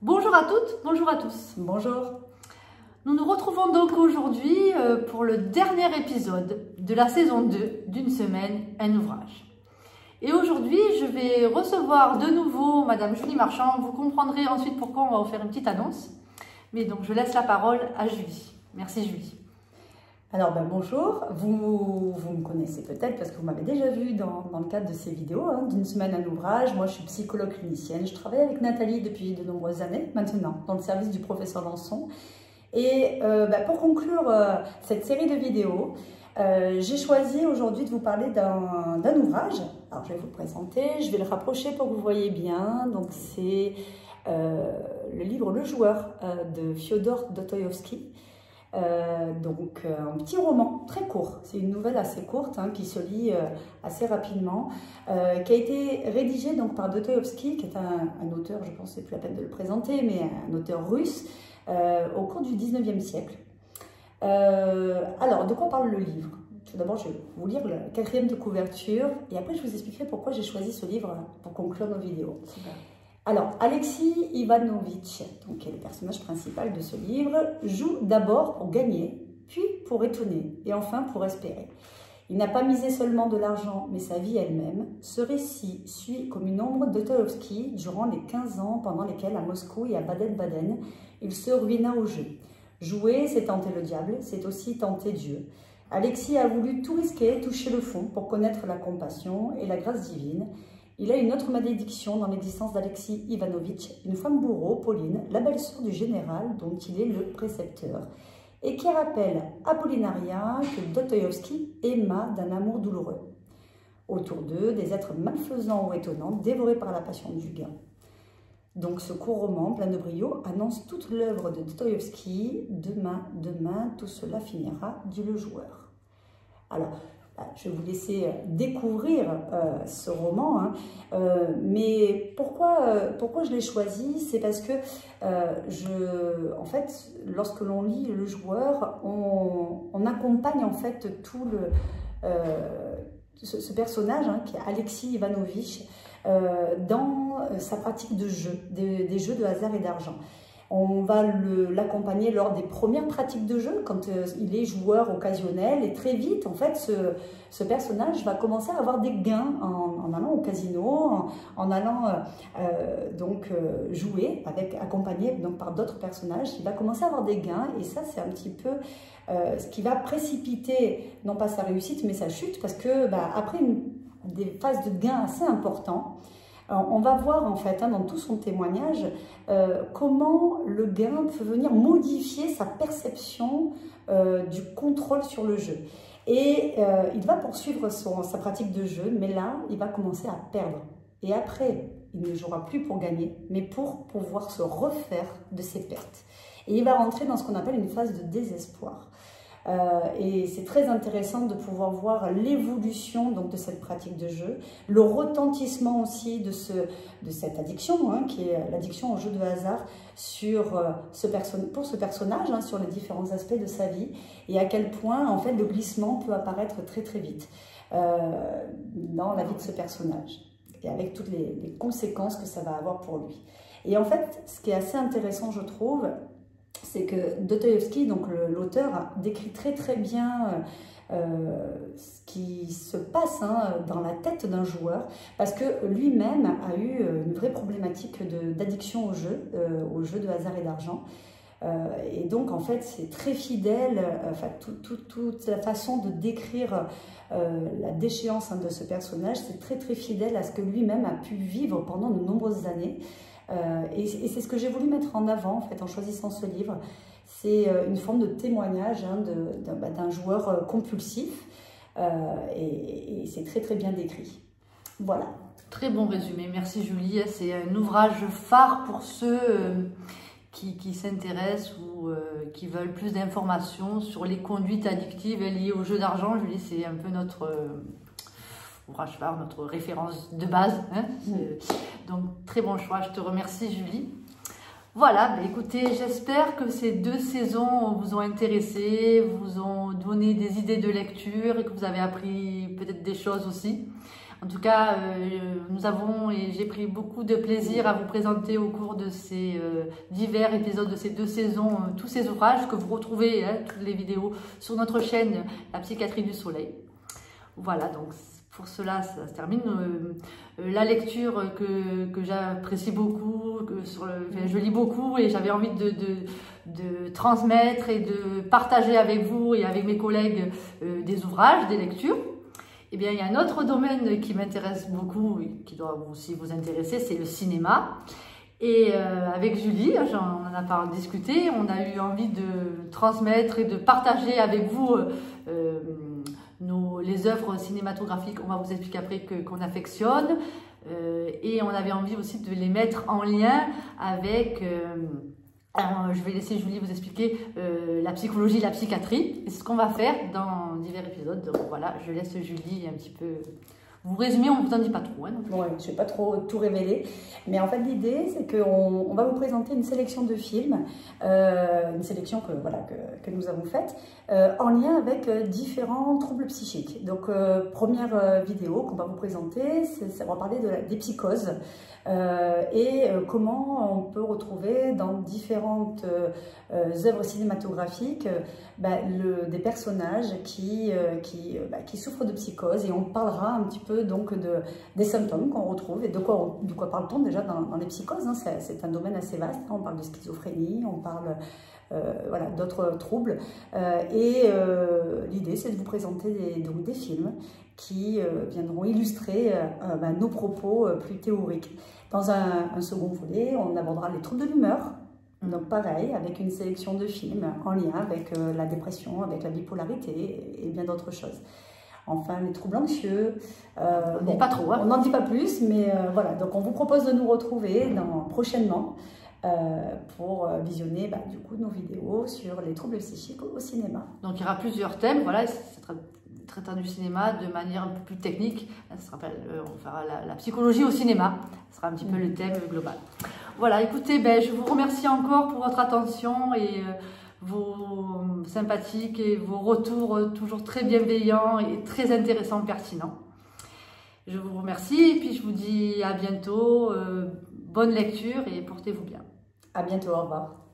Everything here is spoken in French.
Bonjour à toutes, bonjour à tous. Bonjour. Nous nous retrouvons donc aujourd'hui pour le dernier épisode de la saison 2 d'une semaine, un ouvrage. Et aujourd'hui, je vais recevoir de nouveau Madame Julie Marchand. Vous comprendrez ensuite pourquoi on va vous faire une petite annonce. Mais donc, je laisse la parole à Julie. Merci Julie. Alors bonjour, vous me connaissez peut-être parce que vous m'avez déjà vu dans le cadre de ces vidéos, d'une semaine un ouvrage. Moi je suis psychologue clinicienne, je travaille avec Nathalie depuis de nombreuses années maintenant dans le service du professeur Lançon. Et pour conclure cette série de vidéos, j'ai choisi aujourd'hui de vous parler d'un ouvrage. Alors je vais vous le présenter, je vais le rapprocher pour que vous voyez bien. Donc c'est le livre Le Joueur de Fyodor Dostoïevski. Un petit roman très court, c'est une nouvelle assez courte qui se lit assez rapidement, qui a été rédigé donc par Dostoïevski, qui est un auteur, je pense que c'est plus la peine de le présenter, mais un auteur russe au cours du 19e siècle. Alors, de quoi parle le livre? Tout d'abord, je vais vous lire le 4e de couverture et après je vous expliquerai pourquoi j'ai choisi ce livre pour conclure nos vidéos. Super. Alors, Alexis Ivanovitch, qui est le personnage principal de ce livre, joue d'abord pour gagner, puis pour étonner, et enfin pour espérer. Il n'a pas misé seulement de l'argent, mais sa vie elle-même. Ce récit suit comme une ombre Dostoïevski durant les 15 ans pendant lesquels à Moscou et à Baden-Baden, il se ruina au jeu. Jouer, c'est tenter le diable, c'est aussi tenter Dieu. Alexis a voulu tout risquer, toucher le fond pour connaître la compassion et la grâce divine. Il a une autre malédiction dans l'existence d'Alexis Ivanovitch, une femme bourreau, Pauline, la belle-sœur du général dont il est le précepteur, et qui rappelle Apollinaria que Dostoïevski aima d'un amour douloureux. Autour d'eux, des êtres malfaisants ou étonnants, dévorés par la passion du gain. Donc ce court roman, plein de brio, annonce toute l'œuvre de Dostoïevski. Demain, tout cela finira, dit le joueur. Alors, je vais vous laisser découvrir ce roman, mais pourquoi je l'ai choisi? C'est parce que en fait, lorsque l'on lit Le Joueur, on accompagne en fait tout ce personnage qui est Alexis Ivanovitch dans sa pratique de jeu, des jeux de hasard et d'argent. On va l'accompagner lors des premières pratiques de jeu, quand il est joueur occasionnel. Et très vite, en fait, ce personnage va commencer à avoir des gains en allant au casino, en allant jouer, accompagné donc, par d'autres personnages. Il va commencer à avoir des gains. Et ça, c'est un petit peu ce qui va précipiter, non pas sa réussite, mais sa chute. Parce que après des phases de gains assez importants, on va voir en fait dans tout son témoignage comment le gain peut venir modifier sa perception du contrôle sur le jeu. Et il va poursuivre sa pratique de jeu, mais là, il va commencer à perdre. Et après, il ne jouera plus pour gagner, mais pour pouvoir se refaire de ses pertes. Et il va rentrer dans ce qu'on appelle une phase de désespoir. Et c'est très intéressant de pouvoir voir l'évolution de cette pratique de jeu, le retentissement aussi de cette addiction, qui est l'addiction au jeu de hasard pour ce personnage, sur les différents aspects de sa vie, et à quel point en fait le glissement peut apparaître très très vite dans la vie de ce personnage, et avec toutes les conséquences que ça va avoir pour lui. Et en fait, ce qui est assez intéressant, je trouve, c'est que Dostoïevski, donc l'auteur, décrit très très bien ce qui se passe dans la tête d'un joueur, parce que lui-même a eu une vraie problématique d'addiction au jeu de hasard et d'argent. Et donc en fait c'est très fidèle, toute la façon de décrire la déchéance de ce personnage, c'est très très fidèle à ce que lui-même a pu vivre pendant de nombreuses années. Et c'est ce que j'ai voulu mettre en avant en fait en choisissant ce livre. C'est une forme de témoignage d'un joueur compulsif, et c'est très très bien décrit. Voilà. Très bon résumé, merci Julie. C'est un ouvrage phare pour ceux qui s'intéressent ou qui veulent plus d'informations sur les conduites addictives liées au jeu d'argent. Julie, c'est un peu notre ouvrage phare, notre référence de base. Donc, très bon choix. Je te remercie, Julie. Voilà, écoutez, j'espère que ces 2 saisons vous ont intéressé, vous ont donné des idées de lecture et que vous avez appris peut-être des choses aussi. En tout cas, nous avons et j'ai pris beaucoup de plaisir à vous présenter au cours de ces divers épisodes de ces 2 saisons, tous ces ouvrages que vous retrouvez, toutes les vidéos sur notre chaîne La Psychiatrie du Soleil. Voilà, donc pour cela, ça se termine. La lecture que j'apprécie beaucoup, je lis beaucoup et j'avais envie de transmettre et de partager avec vous et avec mes collègues des ouvrages, des lectures. Eh bien, il y a un autre domaine qui m'intéresse beaucoup et qui doit aussi vous intéresser, c'est le cinéma. Et avec Julie, on en a discuté, on a eu envie de transmettre et de partager avec vous les œuvres cinématographiques, on va vous expliquer après, qu'on affectionne. Et on avait envie aussi de les mettre en lien avec... alors, je vais laisser Julie vous expliquer la psychologie, la psychiatrie. Et c'est ce qu'on va faire dans divers épisodes. Donc voilà, je laisse Julie un petit peu vous résumer. On ne vous en dit pas trop. Hein, ouais, je ne vais pas trop tout révéler. Mais en fait, l'idée, c'est qu'on va vous présenter une sélection de films, une sélection que nous avons faite, en lien avec différents troubles psychiques. Donc, première vidéo qu'on va vous présenter, ça va parler des psychoses. Et comment on peut retrouver dans différentes œuvres cinématographiques des personnages qui souffrent de psychose, et on parlera un petit peu donc des symptômes qu'on retrouve et de quoi parle-t-on déjà dans les psychoses, hein. C'est un domaine assez vaste, hein. On parle de schizophrénie, on parle d'autres troubles, l'idée c'est de vous présenter des films qui viendront illustrer nos propos plus théoriques. Dans un second volet, on abordera les troubles de l'humeur, donc pareil, avec une sélection de films en lien avec la dépression, avec la bipolarité et bien d'autres choses. Enfin, les troubles anxieux, on n'en dit pas trop, hein. On n'en dit pas plus, mais voilà, donc on vous propose de nous retrouver prochainement pour visionner du coup nos vidéos sur les troubles psychiques au cinéma. Donc il y aura plusieurs thèmes, voilà, c'est traitant du cinéma de manière un peu plus technique. Ça on fera la psychologie au cinéma, ce sera un petit peu le thème global. Voilà, écoutez, je vous remercie encore pour votre attention et vos sympathiques et vos retours toujours très bienveillants et très intéressants, pertinents. Je vous remercie et puis je vous dis à bientôt, bonne lecture et portez-vous bien. À bientôt, au revoir.